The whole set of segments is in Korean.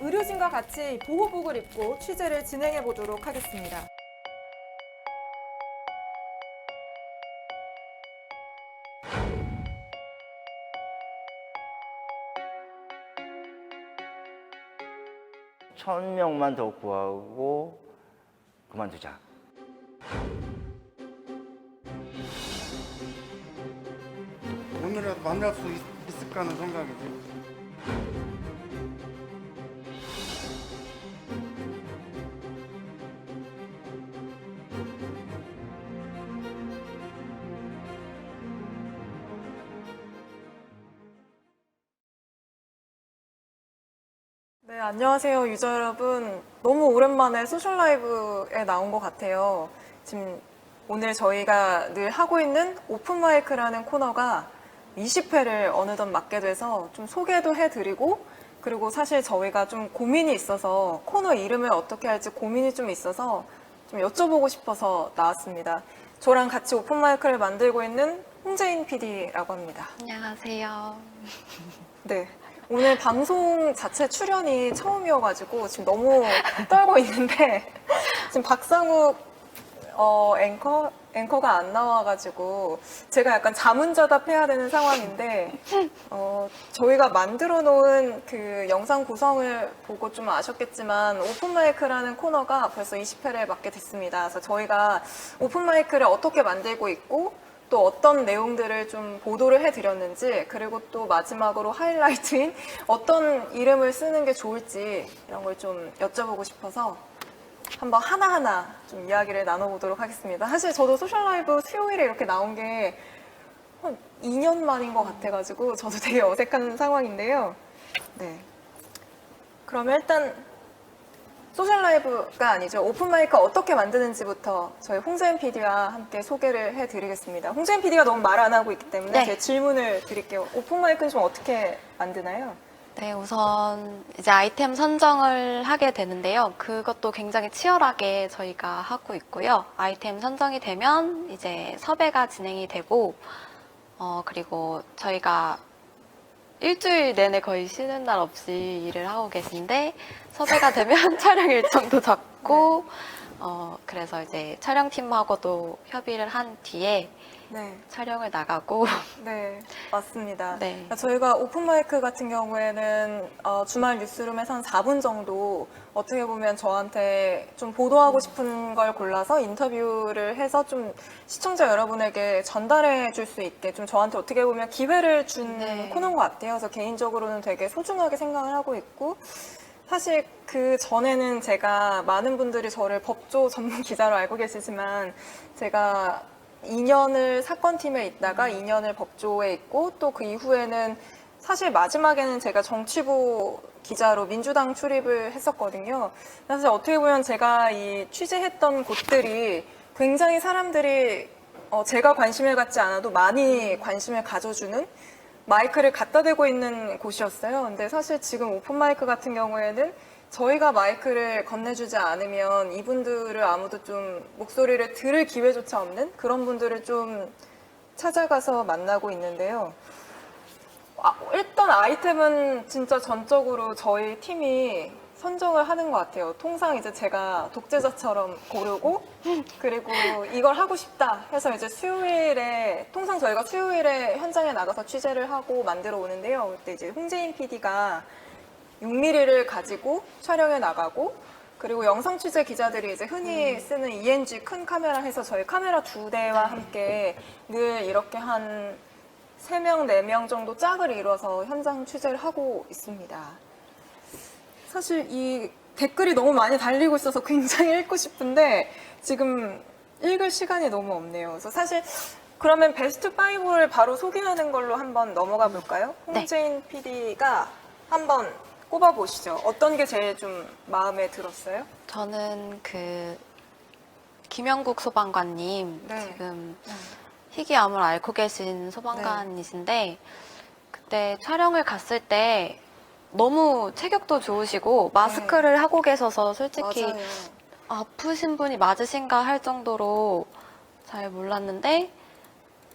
의료진과 같이 보호복을 입고 취재를 진행해 보도록 하겠습니다. 천 명만 더 구하고 그만두자. 오늘이라도 만날 수 있을까 하는 생각이지. 네, 안녕하세요, 유저 여러분. 너무 오랜만에 소셜 라이브에 나온 것 같아요. 지금 오늘 저희가 늘 하고 있는 오픈 마이크라는 코너가 20회를 어느덧 맡게 돼서 좀 소개도 해드리고, 그리고 사실 저희가 좀 고민이 있어서 코너 이름을 어떻게 할지 고민이 좀 있어서 좀 여쭤보고 싶어서 나왔습니다. 저랑 같이 오픈 마이크를 만들고 있는 홍재인 PD라고 합니다. 안녕하세요. 네. 오늘 방송 자체 출연이 처음이어가지고 지금 너무 떨고 있는데 지금 박상욱 앵커가 안 나와가지고 제가 약간 자문자답해야 되는 상황인데 저희가 만들어 놓은 그 영상 구성을 보고 좀 아셨겠지만 오픈마이크라는 코너가 벌써 20회를 맡게 됐습니다. 그래서 저희가 오픈마이크를 어떻게 만들고 있고 또 어떤 내용들을 좀 보도를 해드렸는지, 그리고 또 마지막으로 하이라이트인 어떤 이름을 쓰는 게 좋을지 이런 걸 좀 여쭤보고 싶어서 한번 하나하나 좀 이야기를 나눠보도록 하겠습니다. 사실 저도 소셜라이브 수요일에 이렇게 나온 게 한 2년 만인 것 같아가지고 저도 되게 어색한 상황인데요. 네. 그러면 일단 소셜라이브가 아니죠. 오픈마이크 어떻게 만드는지부터 저희 홍재인 PD와 함께 소개를 해드리겠습니다. 홍재인 PD가 너무 말 안 하고 있기 때문에 네. 제 질문을 드릴게요. 오픈마이크는 좀 어떻게 만드나요? 네, 우선 이제 아이템 선정을 하게 되는데요. 그것도 굉장히 치열하게 저희가 하고 있고요. 아이템 선정이 되면 이제 섭외가 진행이 되고, 그리고 저희가 일주일 내내 거의 쉬는 날 없이 일을 하고 계신데, 섭외가 되면 촬영 일정도 잡고, 그래서 이제 촬영팀하고도 협의를 한 뒤에 네. 촬영을 나가고. 네, 맞습니다. 네. 저희가 오픈마이크 같은 경우에는 주말 뉴스룸에서 한 4분 정도 어떻게 보면 저한테 좀 보도하고 싶은 걸 골라서 인터뷰를 해서 좀 시청자 여러분에게 전달해 줄 수 있게 좀 저한테 어떻게 보면 기회를 준 네. 코너인 것 같아요. 그래서 개인적으로는 되게 소중하게 생각을 하고 있고, 사실 그 전에는 제가 많은 분들이 저를 법조 전문 기자로 알고 계시지만 제가 2년을 사건팀에 있다가 2년을 법조에 있고 또 그 이후에는 사실 마지막에는 제가 정치부 기자로 민주당 출입을 했었거든요. 사실 어떻게 보면 제가 이 취재했던 곳들이 굉장히 사람들이 제가 관심을 갖지 않아도 많이 관심을 가져주는 마이크를 갖다 대고 있는 곳이었어요. 근데 사실 지금 오픈마이크 같은 경우에는 저희가 마이크를 건네주지 않으면 이분들을 아무도 좀 목소리를 들을 기회조차 없는 그런 분들을 좀 찾아가서 만나고 있는데요. 일단 아이템은 진짜 전적으로 저희 팀이 선정을 하는 것 같아요. 통상 이제 제가 독재자처럼 고르고, 그리고 이걸 하고 싶다 해서 이제 수요일에, 통상 저희가 수요일에 현장에 나가서 취재를 하고 만들어 오는데요. 그때 이제 홍재인 PD가 6mm를 가지고 촬영에 나가고, 그리고 영상 취재 기자들이 이제 흔히 쓰는 ENG 큰 카메라 해서 저희 카메라 2대와 함께 늘 이렇게 한 3명, 4명 정도 짝을 이뤄서 현장 취재를 하고 있습니다. 사실 이 댓글이 너무 많이 달리고 있어서 굉장히 읽고 싶은데 지금 읽을 시간이 너무 없네요. 그래서 사실 그러면 베스트 5를 바로 소개하는 걸로 한번 넘어가 볼까요? 네. 홍재인 PD가 한번 꼽아보시죠. 어떤 게 제일 좀 마음에 들었어요? 저는 그 김영국 소방관님 네. 지금 네. 희귀암을 앓고 계신 소방관이신데 그때 촬영을 갔을 때 너무 체격도 좋으시고 마스크를 하고 계셔서 솔직히 맞아요. 아프신 분이 맞으신가 할 정도로 잘 몰랐는데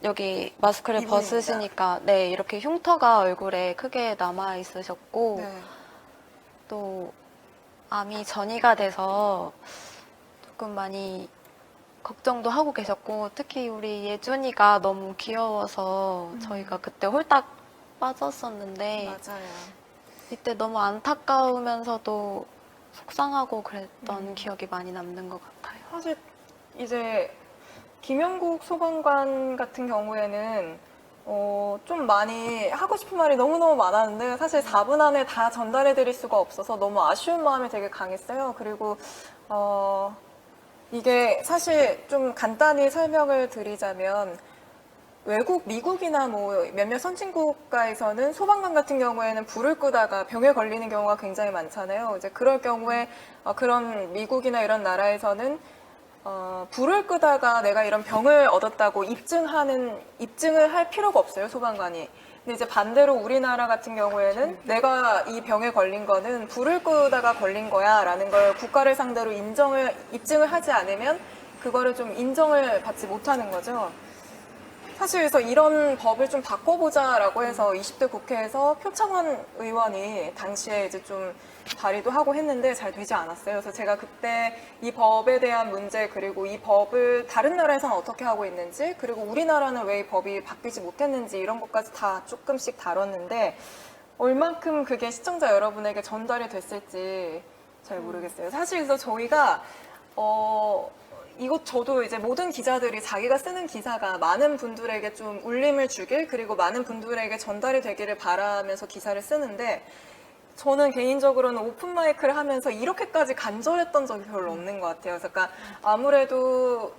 여기 마스크를 이분입니다. 벗으시니까 네 이렇게 흉터가 얼굴에 크게 남아 있으셨고 네. 또 암이 전이가 돼서 조금 많이 걱정도 하고 계셨고 특히 우리 예준이가 너무 귀여워서 저희가 그때 홀딱 빠졌었는데 맞아요. 이때 너무 안타까우면서도 속상하고 그랬던 기억이 많이 남는 것 같아요. 사실 이제 김영국 소방관 같은 경우에는 좀 많이 하고 싶은 말이 너무너무 많았는데 사실 4분 안에 다 전달해 드릴 수가 없어서 너무 아쉬운 마음이 되게 강했어요. 그리고 이게 사실 좀 간단히 설명을 드리자면 외국, 미국이나 뭐 몇몇 선진국 국가에서는 소방관 같은 경우에는 불을 끄다가 병에 걸리는 경우가 굉장히 많잖아요. 이제 그럴 경우에 그런 미국이나 이런 나라에서는 불을 끄다가 내가 이런 병을 얻었다고 입증을 할 필요가 없어요, 소방관이. 근데 이제 반대로 우리나라 같은 경우에는 내가 이 병에 걸린 거는 불을 끄다가 걸린 거야 라는 걸 국가를 상대로 입증을 하지 않으면 그거를 좀 인정을 받지 못하는 거죠. 사실 그래서 이런 법을 좀 바꿔보자라고 해서 20대 국회에서 표창원 의원이 당시에 이제 좀 발의도 하고 했는데 잘 되지 않았어요. 그래서 제가 그때 이 법에 대한 문제 그리고 이 법을 다른 나라에서는 어떻게 하고 있는지 그리고 우리나라는 왜 이 법이 바뀌지 못했는지 이런 것까지 다 조금씩 다뤘는데 얼만큼 그게 시청자 여러분에게 전달이 됐을지 잘 모르겠어요. 사실 그래서 저희가 이것 저도 이제 모든 기자들이 자기가 쓰는 기사가 많은 분들에게 좀 울림을 주길 그리고 많은 분들에게 전달이 되기를 바라면서 기사를 쓰는데 저는 개인적으로는 오픈 마이크를 하면서 이렇게까지 간절했던 적이 별로 없는 것 같아요. 그러니까 아무래도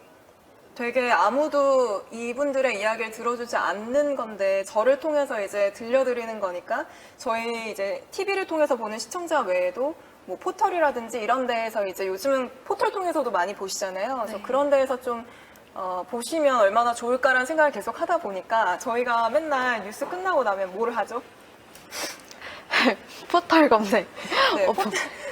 되게 아무도 이분들의 이야기를 들어주지 않는 건데 저를 통해서 이제 들려드리는 거니까 저희 이제 TV를 통해서 보는 시청자 외에도 뭐 포털이라든지 이런 데에서 이제 요즘은 포털 통해서도 많이 보시잖아요. 그래서 네. 그런 데에서 좀 보시면 얼마나 좋을까라는 생각을 계속 하다 보니까 저희가 맨날 뉴스 끝나고 나면 뭘 하죠? 포털 검색. 네,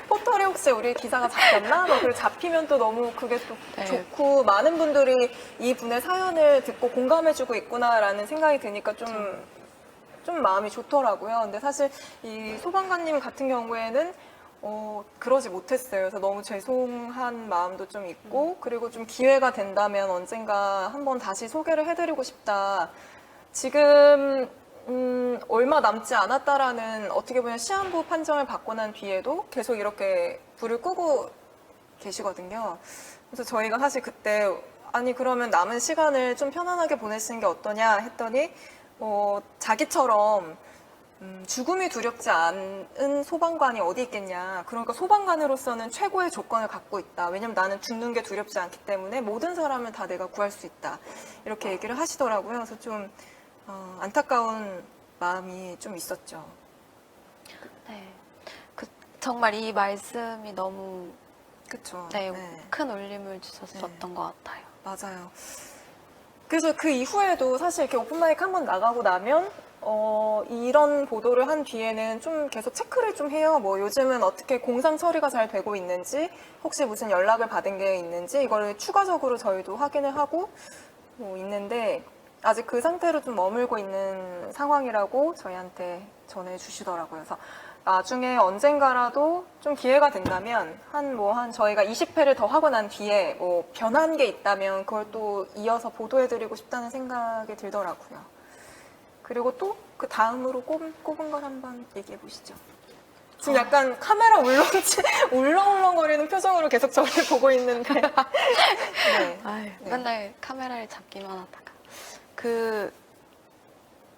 포털에 혹시 우리 기사가 잡혔나? 그리고 잡히면 또 너무 그게 또 네. 좋고 많은 분들이 이 분의 사연을 듣고 공감해주고 있구나라는 생각이 드니까 좀 마음이 좋더라고요. 근데 사실 이 소방관님 같은 경우에는 그러지 못했어요. 그래서 너무 죄송한 마음도 좀 있고 그리고 좀 기회가 된다면 언젠가 한번 다시 소개를 해드리고 싶다. 지금 얼마 남지 않았다라는 어떻게 보면 시한부 판정을 받고 난 뒤에도 계속 이렇게 불을 끄고 계시거든요. 그래서 저희가 사실 그때 아니 그러면 남은 시간을 좀 편안하게 보내시는 게 어떠냐 했더니 자기처럼 죽음이 두렵지 않은 소방관이 어디 있겠냐. 그러니까 소방관으로서는 최고의 조건을 갖고 있다. 왜냐면 나는 죽는 게 두렵지 않기 때문에 모든 사람을 다 내가 구할 수 있다. 이렇게 얘기를 하시더라고요. 그래서 좀 안타까운 마음이 좀 있었죠. 네. 정말 이 말씀이 너무 그쵸. 네, 네. 큰 울림을 주셨었던 것 같아요. 맞아요. 그래서 그 이후에도 사실 이렇게 오픈마이크 한번 나가고 나면 이런 보도를 한 뒤에는 좀 계속 체크를 좀 해요. 뭐 요즘은 어떻게 공상 처리가 잘 되고 있는지, 혹시 무슨 연락을 받은 게 있는지 이거를 추가적으로 저희도 확인을 하고 뭐 있는데 아직 그 상태로 좀 머물고 있는 상황이라고 저희한테 전해주시더라고요. 그래서 나중에 언젠가라도 좀 기회가 된다면 한 저희가 20회를 더 하고 난 뒤에 뭐 변한 게 있다면 그걸 또 이어서 보도해드리고 싶다는 생각이 들더라고요. 그리고 또 그 다음으로 꼽은 걸 한번 얘기해 보시죠. 지금 약간 카메라 울렁울렁거리는 표정으로 계속 저를 보고 있는데. 네. 아유, 네. 맨날 카메라를 잡기만 하다가 그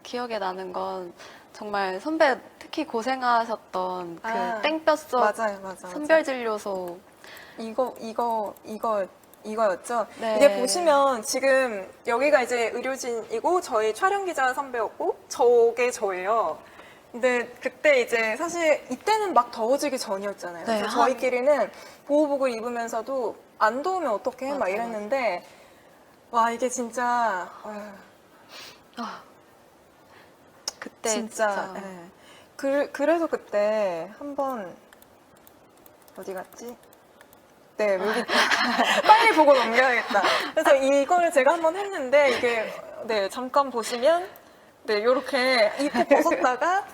기억에 나는 건 정말 선배 특히 고생하셨던 그 땡볕속 맞아요. 선별진료소 이거였죠. 네. 이게 보시면 지금 여기가 이제 의료진이고 저희 촬영 기자 선배였고 저게 저예요. 근데 그때 이제 사실 이때는 막 더워지기 전이었잖아요. 네, 그래서 저희끼리는 보호복을 입으면서도 안 더우면 어떡해? 막 맞아요. 이랬는데 와 이게 진짜 그때 진짜 진짜 예. 그래서 그때 한번 어디 갔지? 네, 여기 빨리 보고 넘겨야겠다. 그래서 이걸 제가 한번 했는데 이게 네 잠깐 보시면 네 이렇게 입고 벗었다가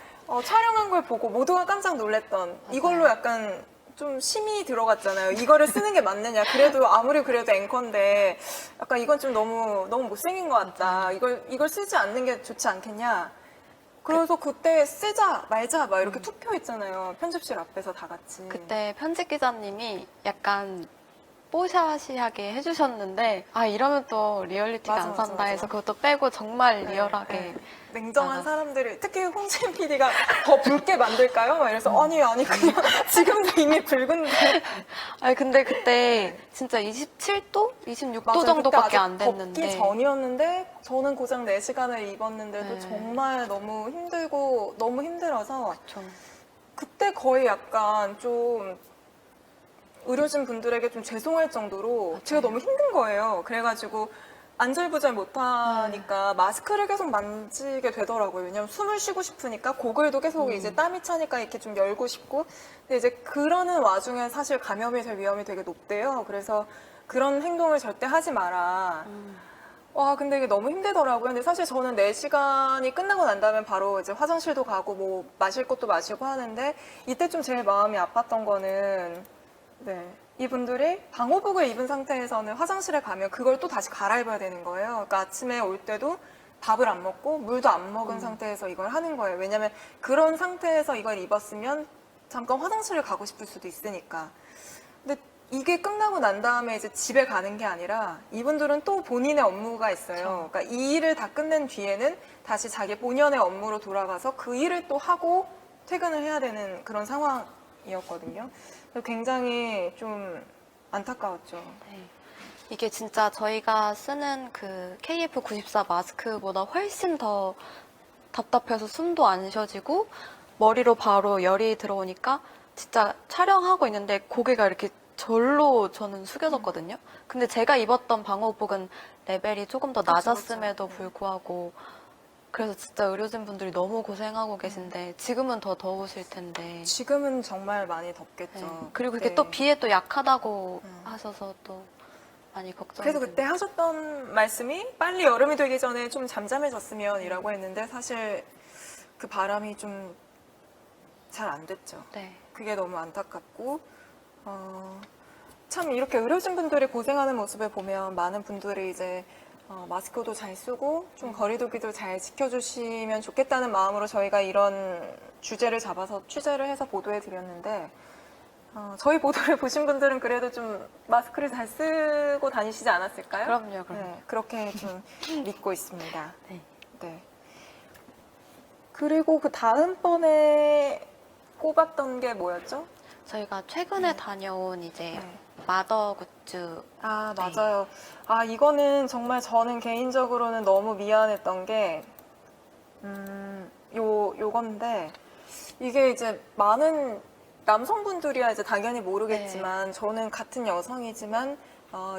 촬영한 걸 보고 모두가 깜짝 놀랐던 이걸로 약간 좀 심이 들어갔잖아요. 이거를 쓰는 게 맞느냐? 그래도 아무리 그래도 앵커인데 약간 이건 좀 너무 못생긴 것 같다. 이걸 쓰지 않는 게 좋지 않겠냐? 그래서 그때 쓰자 말자 막 이렇게 투표했잖아요. 편집실 앞에서 다 같이. 그때 편집 기자님이 약간 뽀샤시하게 해주셨는데 아 이러면 또 리얼리티가 맞아, 안 맞아, 산다 맞아. 해서 그것도 빼고 정말 네, 리얼하게 네. 냉정한 나갔어. 사람들이 특히 홍진 PD가 더 붉게 만들까요? 막 이래서 아니 그냥 지금도 이미 붉은데 아니 근데 그때 진짜 27도? 26도 맞아요. 정도밖에 그때 안 아직 됐는데 덥기 전이었는데 저는 고작 4시간을 입었는데도 네. 정말 너무 힘들고 너무 힘들어서 좀 그때 거의 약간 좀 의료진 분들에게 좀 죄송할 정도로 제가 너무 힘든 거예요. 그래가지고 안절부절 못하니까 마스크를 계속 만지게 되더라고요. 왜냐면 숨을 쉬고 싶으니까 고글도 계속 이제 땀이 차니까 이렇게 좀 열고 싶고. 근데 이제 그러는 와중에 사실 감염이 될 위험이 되게 높대요. 그래서 그런 행동을 절대 하지 마라. 와, 근데 이게 너무 힘들더라고요. 근데 사실 저는 4시간이 끝나고 난 다음에 바로 이제 화장실도 가고 뭐 마실 것도 마시고 하는데 이때 좀 제일 마음이 아팠던 거는 네. 이분들이 방호복을 입은 상태에서는 화장실에 가면 그걸 또 다시 갈아입어야 되는 거예요. 그러니까 아침에 올 때도 밥을 안 먹고 물도 안 먹은 상태에서 이걸 하는 거예요. 왜냐면 그런 상태에서 이걸 입었으면 잠깐 화장실을 가고 싶을 수도 있으니까. 근데 이게 끝나고 난 다음에 이제 집에 가는 게 아니라 이분들은 또 본인의 업무가 있어요. 그러니까 이 일을 다 끝낸 뒤에는 다시 자기 본연의 업무로 돌아가서 그 일을 또 하고 퇴근을 해야 되는 그런 상황이었거든요. 그래서 굉장히 좀 안타까웠죠. 네. 이게 진짜 저희가 쓰는 그 KF94 마스크보다 훨씬 더 답답해서 숨도 안 쉬어지고 머리로 바로 열이 들어오니까 진짜 촬영하고 있는데 고개가 이렇게 절로 저는 숙여졌거든요. 근데 제가 입었던 방호복은 레벨이 조금 더 그쵸, 낮았음에도 그쵸. 불구하고 그래서 진짜 의료진 분들이 너무 고생하고 계신데 지금은 더 더우실 텐데 지금은 정말 많이 네. 덥겠죠. 그리고 그때. 그게 또 비에 또 약하다고 하셔서 또 많이 걱정이 그래서 그때 됩니다. 하셨던 말씀이 빨리 여름이 되기 전에 좀 잠잠해졌으면 이라고 했는데 사실 그 바람이 좀 잘 안 됐죠. 네. 그게 너무 안타깝고 참 이렇게 의료진 분들이 고생하는 모습을 보면 많은 분들이 이제 마스크도 잘 쓰고 좀 거리두기도 잘 지켜주시면 좋겠다는 마음으로 저희가 이런 주제를 잡아서 취재를 해서 보도해 드렸는데 저희 보도를 보신 분들은 그래도 좀 마스크를 잘 쓰고 다니시지 않았을까요? 그럼요. 네, 그렇게 좀 믿고 있습니다. 네. 네. 그리고 그 다음번에 꼽았던 게 뭐였죠? 저희가 최근에 다녀온 이제 네. 마더 굿즈 아, 네. 맞아요. 아, 이거는 정말 저는 개인적으로는 너무 미안했던 게, 요건데, 이게 이제 많은 남성분들이야 이제 당연히 모르겠지만, 저는 같은 여성이지만,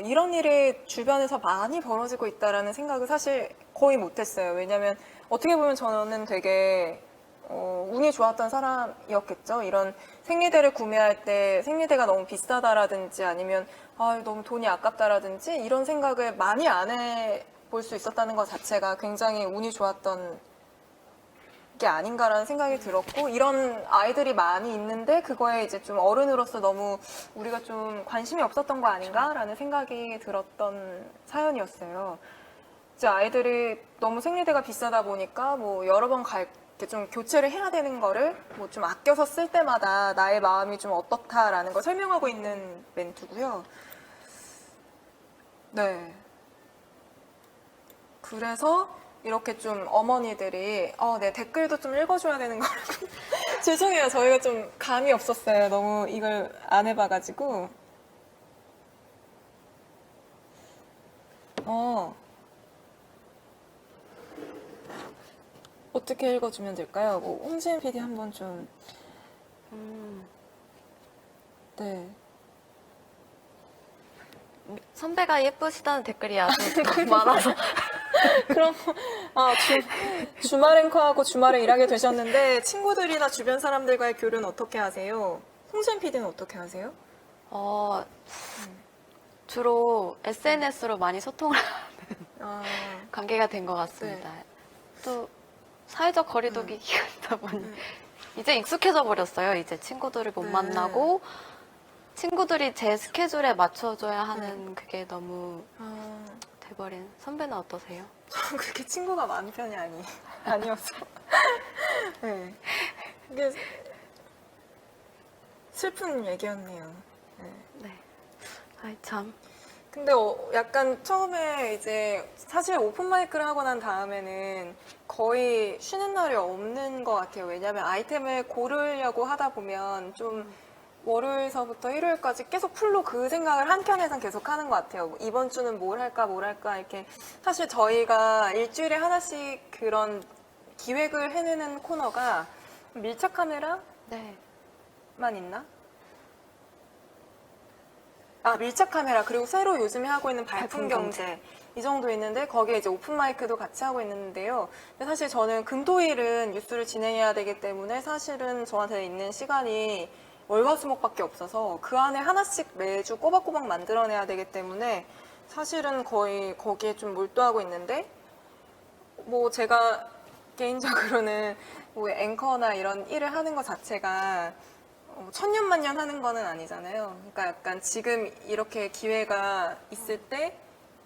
이런 일이 주변에서 많이 벌어지고 있다라는 생각을 사실 거의 못했어요. 왜냐면 어떻게 보면 저는 되게 운이 좋았던 사람이었겠죠. 이런 생리대를 구매할 때 생리대가 너무 비싸다라든지 아니면 너무 돈이 아깝다라든지 이런 생각을 많이 안 해볼 수 있었다는 것 자체가 굉장히 운이 좋았던 게 아닌가라는 생각이 들었고 이런 아이들이 많이 있는데 그거에 이제 좀 어른으로서 너무 우리가 좀 관심이 없었던 거 아닌가라는 생각이 들었던 사연이었어요. 이제 아이들이 너무 생리대가 비싸다 보니까 뭐 여러 번 좀 교체를 해야 되는 거를 뭐 좀 아껴서 쓸 때마다 나의 마음이 좀 어떻다라는 걸 설명하고 있는 멘트고요. 네. 그래서 이렇게 좀 어머니들이 네, 댓글도 좀 읽어줘야 되는 거라고 죄송해요. 저희가 좀 감이 없었어요. 너무 이걸 안 해봐가지고 어떻게 읽어주면 될까요? 뭐 홍지은 PD 한번 좀. 네. 선배가 예쁘시다는 댓글이 아주 많아서 그럼 주말 앵커하고 주말에 일하게 되셨는데 친구들이나 주변 사람들과의 교류는 어떻게 하세요? 홍지은 PD는 어떻게 하세요? 주로 SNS로 많이 소통을 아, 관계가 된 것 같습니다. 또 사회적 거리두기가 있다 보니 이제 익숙해져 버렸어요. 이제 친구들을 못 네. 만나고 친구들이 제 스케줄에 맞춰줘야 하는 그게 너무 돼버린. 선배는 어떠세요? 저는 그렇게 친구가 많은 편이 아니어서. 네. 이게 슬픈 얘기였네요. 네. 네. 아이 참. 근데 약간 처음에 이제 사실 오픈 마이크를 하고 난 다음에는 거의 쉬는 날이 없는 것 같아요. 왜냐하면 아이템을 고르려고 하다 보면 좀 월요일서부터 일요일까지 계속 풀로 그 생각을 한켠에선 계속 하는 것 같아요. 이번 주는 뭘 할까 이렇게. 사실 저희가 일주일에 하나씩 그런 기획을 해내는 코너가 밀착 카메라만 네. 있나? 밀착 카메라, 그리고 새로 요즘에 하고 있는 발품 경제. 이 정도 있는데 거기에 이제 오픈 마이크도 같이 하고 있는데요. 근데 사실 저는 금토일은 뉴스를 진행해야 되기 때문에 사실은 저한테 있는 시간이 월화수목밖에 없어서 그 안에 하나씩 매주 꼬박꼬박 만들어내야 되기 때문에 사실은 거의 거기에 좀 몰두하고 있는데, 뭐 제가 개인적으로는 뭐 앵커나 이런 일을 하는 것 자체가 천년만년 하는 거는 아니잖아요. 그러니까 약간 지금 이렇게 기회가 있을 때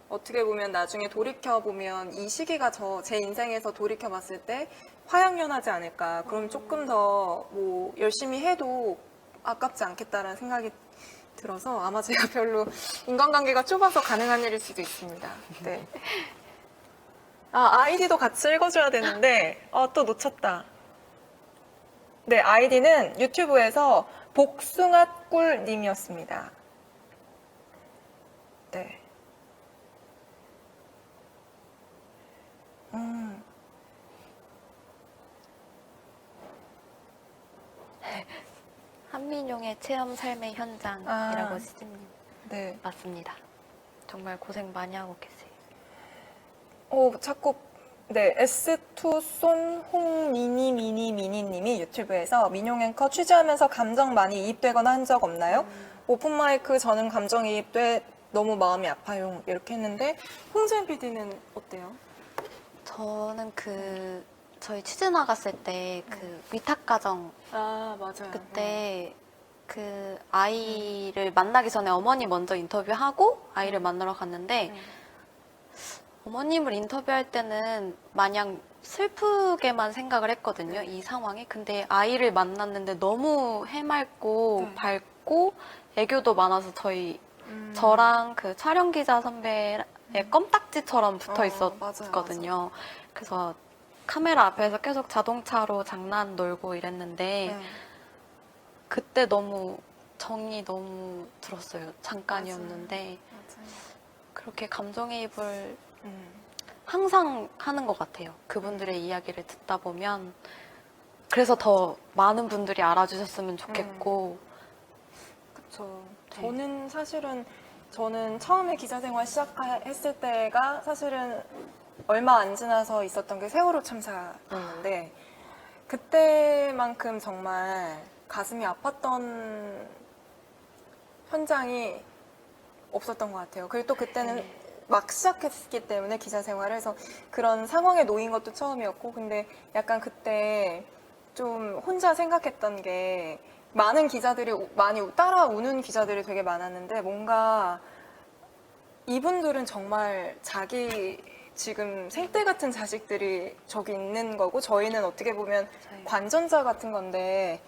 어떻게 보면 나중에 돌이켜보면 이 시기가 제 인생에서 돌이켜봤을 때 화양연하지 않을까. 그럼 조금 더 뭐 열심히 해도 아깝지 않겠다라는 생각이 들어서 아마 제가 별로 인간관계가 좁아서 가능한 일일 수도 있습니다. 네. 아이디도 같이 읽어줘야 되는데 또 놓쳤다. 네, 아이디는 유튜브에서 복숭아꿀님이었습니다. 네. 한민용의 체험 삶의 현장이라고 시즈님. 네. 맞습니다. 정말 고생 많이 하고 계세요. 자꾸 네, S2손 홍미니미니미니님이 유튜브에서 민용 앵커 취재하면서 감정 많이 이입되거나 한 적 없나요? 오픈 마이크 저는 감정이입돼 너무 마음이 아파요. 이렇게 했는데 홍지은 PD는 어때요? 저는 저희 취재 나갔을 때 위탁 가정 맞아요. 그때 그 아이를 만나기 전에 어머니 먼저 인터뷰하고 아이를 만나러 갔는데 어머님을 인터뷰할 때는 마냥 슬프게만 생각을 했거든요. 이 상황이. 근데 아이를 만났는데 너무 해맑고 밝고 애교도 많아서 저랑 그 촬영 기자 선배의 껌딱지처럼 붙어 있었거든요. 맞아요. 그래서 카메라 앞에서 계속 자동차로 장난 놀고 이랬는데 그때 너무 정이 너무 들었어요. 잠깐이었는데 맞아요. 그렇게 감정이입을 항상 하는 것 같아요. 그분들의 이야기를 듣다 보면. 그래서 더 많은 분들이 알아주셨으면 좋겠고. 그쵸. 네. 저는 사실은 처음에 기자 생활 시작했을 때가 사실은 얼마 안 지나서 있었던 게 세월호 참사였는데 그때만큼 정말 가슴이 아팠던 현장이 없었던 것 같아요. 그리고 또 그때는 막 시작했기 때문에 기자 생활을 해서 그런 상황에 놓인 것도 처음이었고, 근데 약간 그때 좀 혼자 생각했던 게 많은 기자들이 많이 따라오는 기자들이 되게 많았는데 뭔가 이분들은 정말 자기 지금 생떼 같은 자식들이 저기 있는 거고 저희는 어떻게 보면 관전자 같은 건데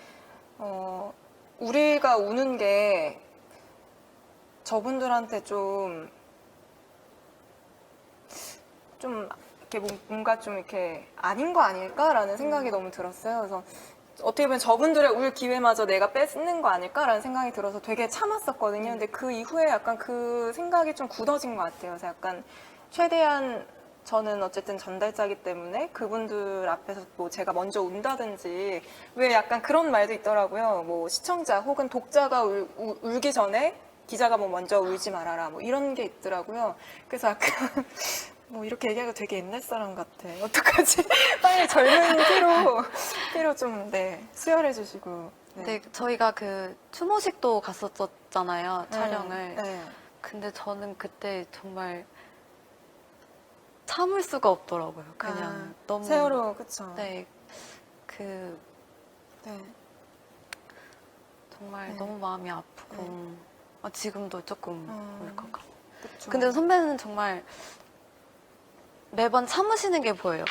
우리가 우는 게 저분들한테 좀 이렇게 뭔가 좀 이렇게 아닌 거 아닐까라는 생각이 너무 들었어요. 그래서 어떻게 보면 저분들의 울 기회마저 내가 뺏는 거 아닐까라는 생각이 들어서 되게 참았었거든요. 근데 그 이후에 약간 그 생각이 좀 굳어진 것 같아요. 그래서 약간 최대한 저는 어쨌든 전달자기 때문에 그분들 앞에서 뭐 제가 먼저 운다든지 왜 약간 그런 말도 있더라고요. 뭐 시청자 혹은 독자가 울기 전에 기자가 뭐 먼저 울지 말아라 뭐 이런 게 있더라고요. 그래서 약간 뭐 이렇게 얘기하고 되게 옛날 사람 같아. 어떡하지? 빨리 젊은 피로 좀 네, 수혈해 주시고. 네, 저희가 그 추모식도 갔었잖아요, 촬영을. 네. 근데 저는 그때 정말 참을 수가 없더라고요. 그냥 너무. 세월호 그쵸? 네, 그 네. 정말 네. 너무 마음이 아프고 지금도 조금 울컥하고. 그쵸. 근데 선배는 정말 매번 참으시는 게 보여요.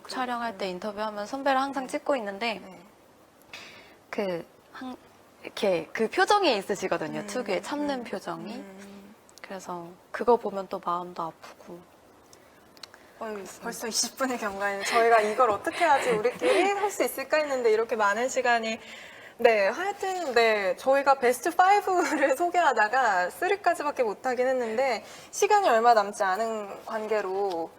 촬영할 때 인터뷰하면 선배를 항상 찍고 있는데 네. 이렇게 그 표정이 있으시거든요. 특유의 참는 표정이. 그래서 그거 보면 또 마음도 아프고. 벌써 20분이 경과했는데 저희가 이걸 어떻게 하지 우리끼리 할 수 있을까 했는데 이렇게 많은 시간이 네 하여튼 네 저희가 베스트 5를 소개하다가 3까지밖에 못하긴 했는데 시간이 얼마 남지 않은 관계로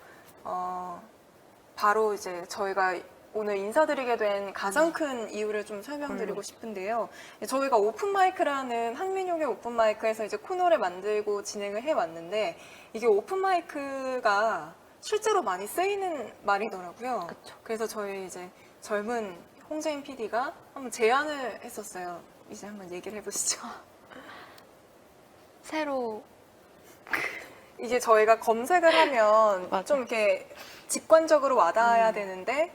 바로 이제 저희가 오늘 인사드리게 된 가장 큰 이유를 좀 설명드리고 싶은데요. 저희가 오픈마이크라는 한민용의 오픈마이크에서 이제 코너를 만들고 진행을 해왔는데 이게 오픈마이크가 실제로 많이 쓰이는 말이더라고요. 그쵸. 그래서 저희 이제 젊은 홍재인 PD가 한번 제안을 했었어요. 이제 한번 얘기를 해보시죠. 새로 이게 저희가 검색을 하면 맞아. 좀 이렇게 직관적으로 와닿아야 되는데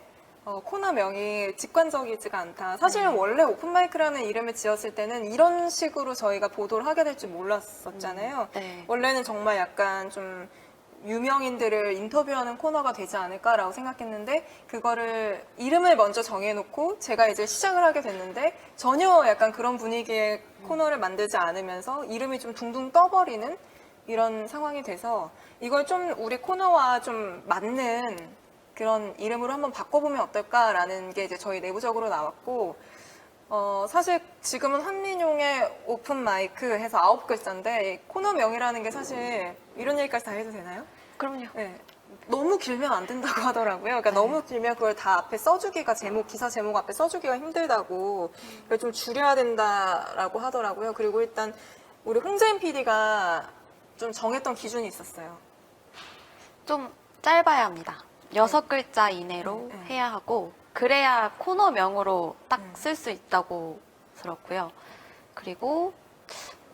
코너명이 직관적이지가 않다. 사실은 원래 오픈마이크라는 이름을 지었을 때는 이런 식으로 저희가 보도를 하게 될 줄 몰랐었잖아요. 네. 원래는 정말 약간 좀 유명인들을 인터뷰하는 코너가 되지 않을까라고 생각했는데 그거를 이름을 먼저 정해놓고 제가 이제 시작을 하게 됐는데 전혀 약간 그런 분위기의 코너를 만들지 않으면서 이름이 좀 둥둥 떠버리는 이런 상황이 돼서 이걸 좀 우리 코너와 좀 맞는 그런 이름으로 한번 바꿔보면 어떨까라는 게 이제 저희 내부적으로 나왔고 사실 지금은 한민용의 오픈 마이크 해서 9글자인데 코너명이라는 게 사실 이런 얘기까지 다 해도 되나요? 그럼요. 네. 너무 길면 안 된다고 하더라고요. 그러니까 너무 길면 그걸 다 앞에 써주기가 기사 제목 앞에 써주기가 힘들다고 그걸 좀 줄여야 된다라고 하더라고요. 그리고 일단 우리 홍재인 PD가 좀 정했던 기준이 있었어요. 좀 짧아야 합니다. 6글자 이내로 네. 해야 하고 그래야 코너명으로 딱 쓸 수 있다고 들었고요. 그리고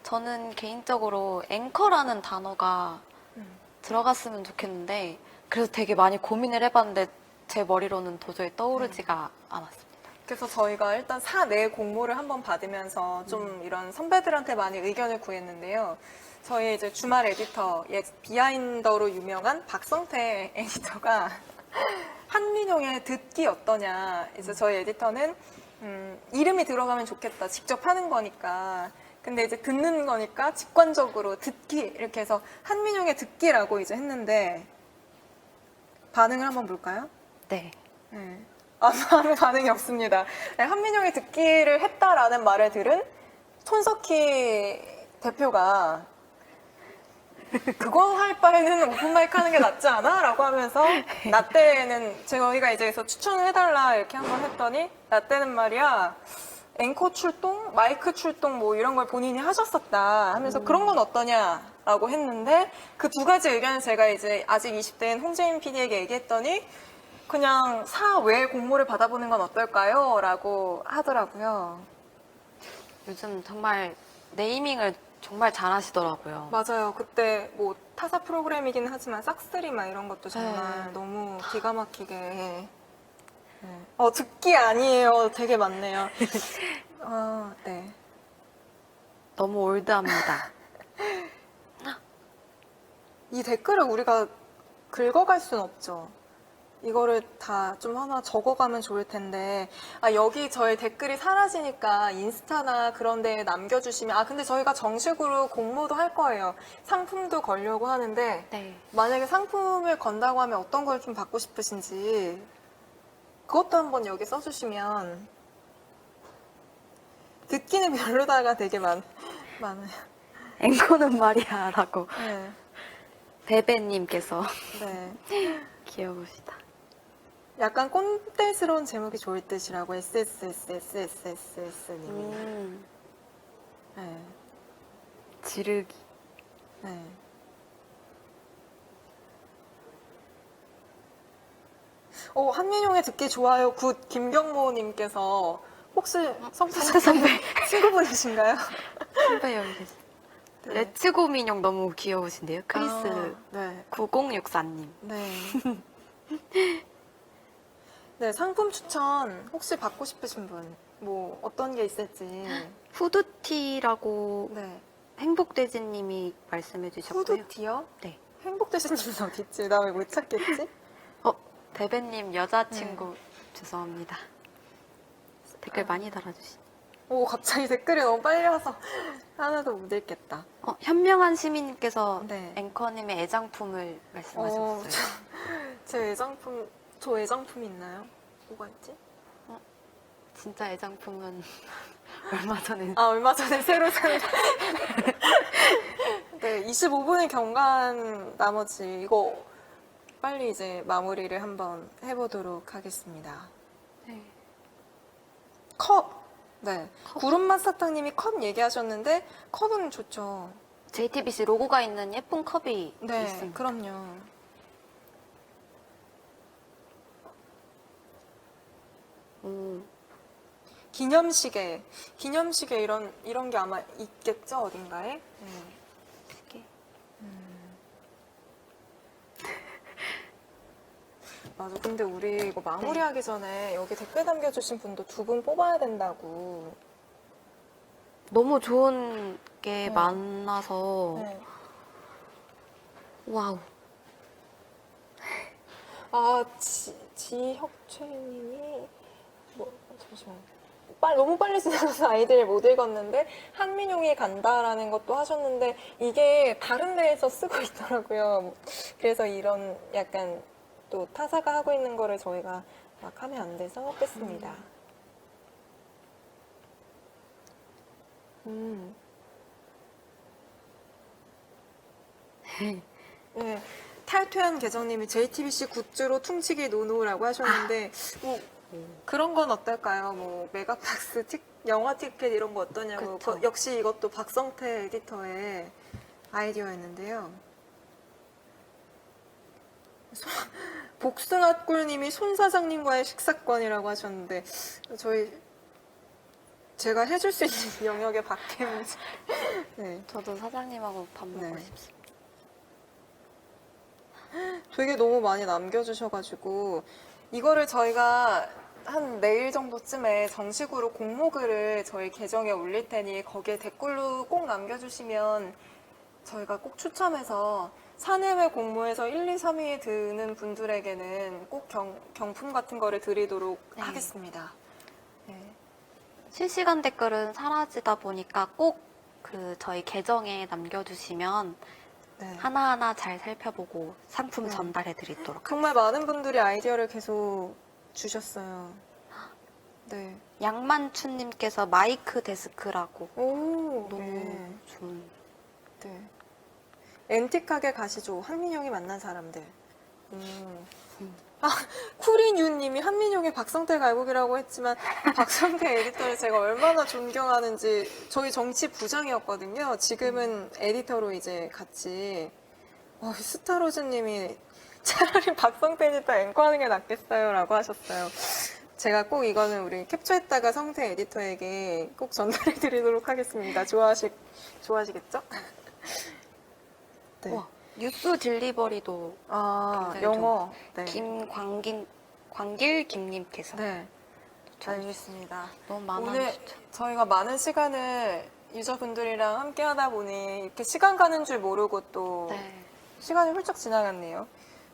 저는 개인적으로 앵커라는 단어가 들어갔으면 좋겠는데 그래서 되게 많이 고민을 해봤는데 제 머리로는 도저히 떠오르지가 않았습니다. 그래서 저희가 일단 사내 공모를 한번 받으면서 좀 이런 선배들한테 많이 의견을 구했는데요. 저희 이제 주말 에디터, 비하인더로 유명한 박성태 에디터가 한민용의 듣기 어떠냐. 이제 저희 에디터는 이름이 들어가면 좋겠다. 직접 하는 거니까. 근데 이제 듣는 거니까 직관적으로 듣기 이렇게 해서 한민용의 듣기라고 이제 했는데 반응을 한번 볼까요? 네. 네. 아무 반응이 없습니다. 네, 한민용의 듣기를 했다라는 말을 들은 손석희 대표가 그거 할 바에는 오픈마이크 하는 게 낫지 않아? 라고 하면서 나 때는 저희가 이제 그래서 추천을 해달라 이렇게 한번 했더니 나 때는 말이야 앵커 출동, 마이크 출동 뭐 이런 걸 본인이 하셨었다 하면서 그런 건 어떠냐라고 했는데 그 두 가지 의견을 제가 이제 아직 20대인 홍재인 PD에게 얘기했더니 그냥 사외 공모를 받아보는 건 어떨까요? 라고 하더라고요. 요즘 정말 네이밍을 정말 잘하시더라고요. 맞아요. 그때 뭐 타사 프로그램이긴 하지만 싹쓸이 막 이런 것도 정말 네. 너무 기가 막히게. 네. 듣기 아니에요. 되게 많네요. 네. 너무 올드합니다. 이 댓글을 우리가 긁어갈 순 없죠. 이거를 다 좀 하나 적어가면 좋을 텐데 여기 저희 댓글이 사라지니까 인스타나 그런 데에 남겨주시면 근데 저희가 정식으로 공모도 할 거예요. 상품도 걸려고 하는데 네. 만약에 상품을 건다고 하면 어떤 걸 좀 받고 싶으신지 그것도 한번 여기 써주시면 듣기는 별로다가 되게 많아요. 앵커는 말이야 라고. 네. 베베님께서 네. 귀여우시다. 약간 꼰대스러운 제목이 좋을 듯이라고 SSSSSS님이. 네. 지르기. 네. 한민용의 듣기 좋아요. 굿 김경모님께서 혹시 성태 선배 친구분이신가요? 선배 여기 계시. 레츠고 민용 너무 귀여우신데요. 크리스 아, 네. 9064님. 네. 네, 상품 추천 혹시 받고 싶으신 분, 뭐 어떤 게 있을지. 후드티라고 네. 행복돼지님이 말씀해 주셨고요. 후드티요? 네. 행복되신 분 어디 있지? 나 왜 못 찾겠지? 베베님 여자친구 죄송합니다. 댓글 많이 달아주시. 갑자기 댓글이 너무 빨리 와서 하나도 못 읽겠다. 현명한 시민님께서 네. 앵커님의 애장품을 말씀하셨어요. 제 애장품, 저 애장품 있나요? 뭐가 있지? 진짜 애장품은 얼마 전에 얼마 전에 새로 산. 네, 25분의 경과한 나머지 이거 빨리 이제 마무리를 한번 해보도록 하겠습니다. 네. 컵! 네. 구름맛 사탕님이 컵 얘기하셨는데 컵은 좋죠. JTBC 로고가 있는 예쁜 컵이 네, 있습니다. 그럼요. 기념시계 이런 게 아마 있겠죠, 어딘가에? 시계. 맞아. 근데 우리 이거 마무리하기 전에 여기 댓글 남겨주신 분도 2분 뽑아야 된다고. 너무 좋은 게 네. 많아서 네. 와우. 지혁채님이 잠시만. 너무 빨리 지나가서 아이들 못 읽었는데 한민용이 간다라는 것도 하셨는데 이게 다른 데에서 쓰고 있더라고요. 그래서 이런 약간 또 타사가 하고 있는 거를 저희가 막 하면 안 돼서 뺐습니다. 네. 탈퇴한 계정님이 JTBC 굿즈로 퉁치기 노노라고 하셨는데 그런 건 어떨까요? 뭐 메가박스 영화 티켓 이런 거 어떠냐고. 그쵸. 역시 이것도 박성태 에디터의 아이디어였는데요. 복숭아꿀님이 손 사장님과의 식사권이라고 하셨는데 제가 해줄 수 있는 영역에 밖에는지. 네. 저도 사장님하고 밥 먹고 네. 싶습니다. 되게 너무 많이 남겨주셔가지고 이거를 저희가 한 내일 정도쯤에 정식으로 공모글을 저희 계정에 올릴 테니 거기에 댓글로 꼭 남겨주시면 저희가 꼭 추첨해서 사내외 공모에서 1, 2, 3위에 드는 분들에게는 꼭 경품 같은 거를 드리도록 네. 하겠습니다. 네. 실시간 댓글은 사라지다 보니까 꼭 저희 계정에 남겨주시면 네. 하나하나 잘 살펴보고 상품 네. 전달해 드리도록 정말 많은 분들이 아이디어를 계속 주셨어요. 네. 양만춘님께서 마이크 데스크라고 오, 너무 네. 좋은. 네. 앤틱하게 가시죠. 한민용이 만난 사람들. 쿠리뉴님이 한민용의 박성태 갈고기라고 했지만 박성태 에디터를 제가 얼마나 존경하는지. 저희 정치 부장이었거든요. 지금은 에디터로 이제 같이. 스타로즈님이 차라리 박성태 에디터 앵커하는 게 낫겠어요 라고 하셨어요. 제가 꼭 이거는 우리 캡처했다가 성태 에디터에게 꼭 전달해 드리도록 하겠습니다. 좋아하시겠죠? 네. 와, 뉴스 딜리버리도 굉장히 영어. 네. 광길 김님께서 네. 알겠습니다. 너무 많아. 오늘 저희가 많은 시간을 유저분들이랑 함께 하다 보니 이렇게 시간 가는 줄 모르고 또 네. 시간이 훌쩍 지나갔네요.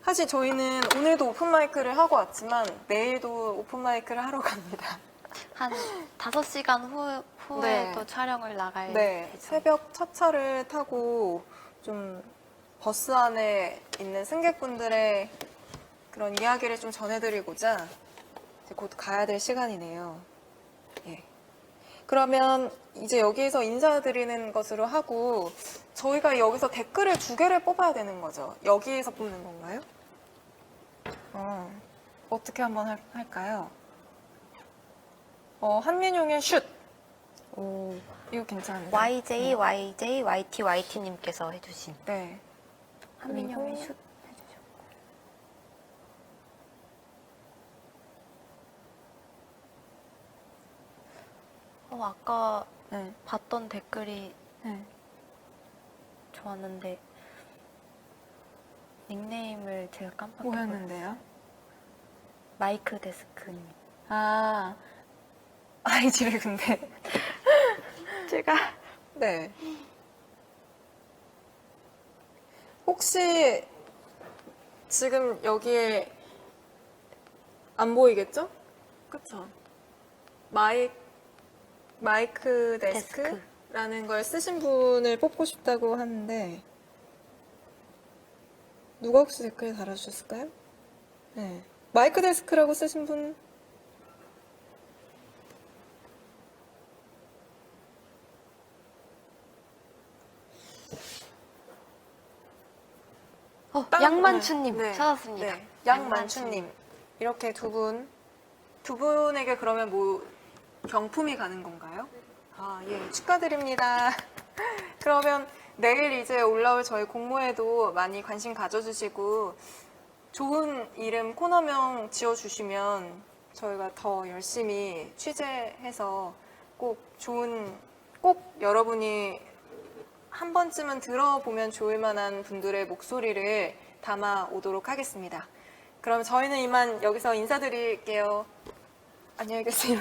사실 저희는 오늘도 오픈마이크를 하고 왔지만 내일도 오픈마이크를 하러 갑니다. 한 5시간 후에 네. 또 촬영을 나갈 네. 예정. 새벽 첫 차를 타고 좀 버스 안에 있는 승객분들의 그런 이야기를 좀 전해드리고자 이제 곧 가야 될 시간이네요. 예. 그러면 이제 여기에서 인사드리는 것으로 하고 저희가 여기서 댓글을 2개를 뽑아야 되는 거죠. 여기에서 뽑는 건가요? 어떻게 한번 할까요? 한민용의 슛. 오, 이거 괜찮은데. YJ, YJ, YT, YT님께서 해주신 네. 한민영의 그리고 슛 해주셨고. 아까 네. 봤던 댓글이 네. 좋았는데 닉네임을 제가 깜빡했어요. 뭐였는데요? 마이크 데스크님. 아이지를 근데. 제가 네. 혹시 지금 여기에 안 보이겠죠? 그쵸? 마이크 데스크라는 걸 쓰신 분을 뽑고 싶다고 하는데 누가 혹시 댓글 달아주셨을까요? 네. 마이크 데스크라고 쓰신 분 양만추님 네. 찾았습니다. 네. 양만추님. 이렇게 두 분에게 그러면 뭐 경품이 가는 건가요? 예, 축하드립니다. 그러면 내일 이제 올라올 저희 공모에도 많이 관심 가져주시고 좋은 이름 코너명 지어주시면 저희가 더 열심히 취재해서 꼭 여러분이 한 번쯤은 들어보면 좋을 만한 분들의 목소리를 담아 오도록 하겠습니다. 그럼 저희는 이만 여기서 인사드릴게요. 안녕히 계세요.